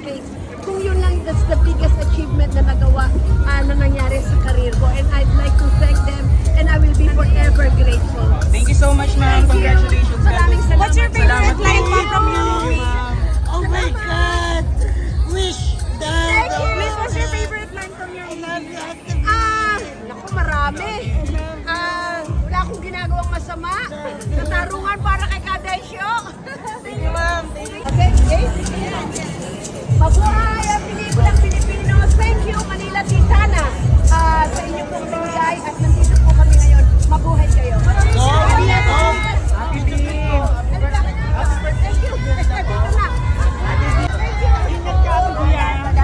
face. Kung yun lang, that's the biggest achievement na nagawa na nangyari sa career ko. And I'd like to thank them and I will be forever grateful. Thank you so much, ma'am. Thank you. Congratulations. Maraming salamat. What's your Salamat favorite line po. from your movie? Oh my God! Wish that... Please, what's your favorite line from your movie? Naku, marami. Wala akong ginagawang masama. Natarungan para kay Kadesyo. Thank you, ma'am. Thank you. Okay, okay. Mabuhay ang pelikulang Pilipino. Thank you, Manila Titana, sa inyong pong bigay at nandito po kami ngayon. Mabuhay kayo. Maraming salamat. Happy Bean. Thank you. Dito na. Thank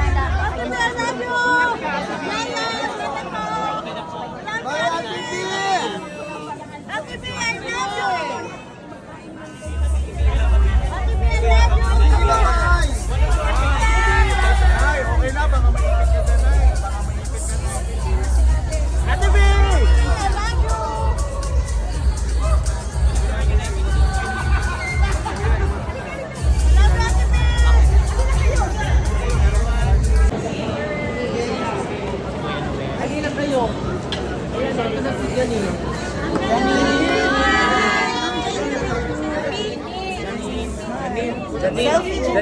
you. Ingat ka, Kuya.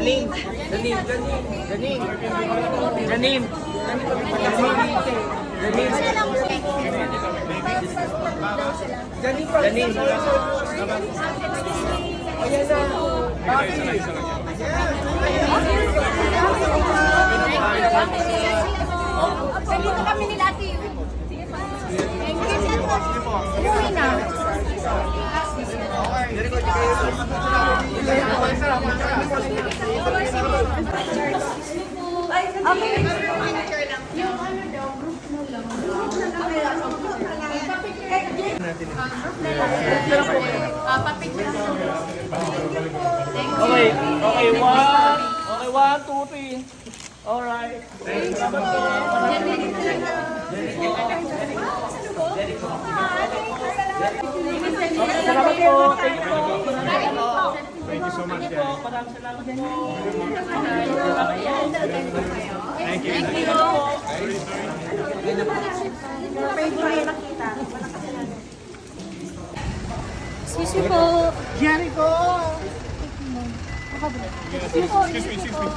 Janine. Dito kami ni Lati. Thank you. Umuwi na. Okay. Yung ano daw, group na lang. Papicture. Okay, okay, one, two, three. Alright. Salamat po. Thank you po. Thank you so much, Jenny. Maraming salamat po. Thank you. Excuse me po. Jericho! Excuse me.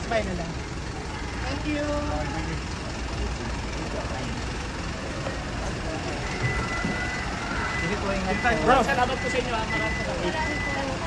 Thank you! Bro, Salamat po sa inyo. Maraming salamat.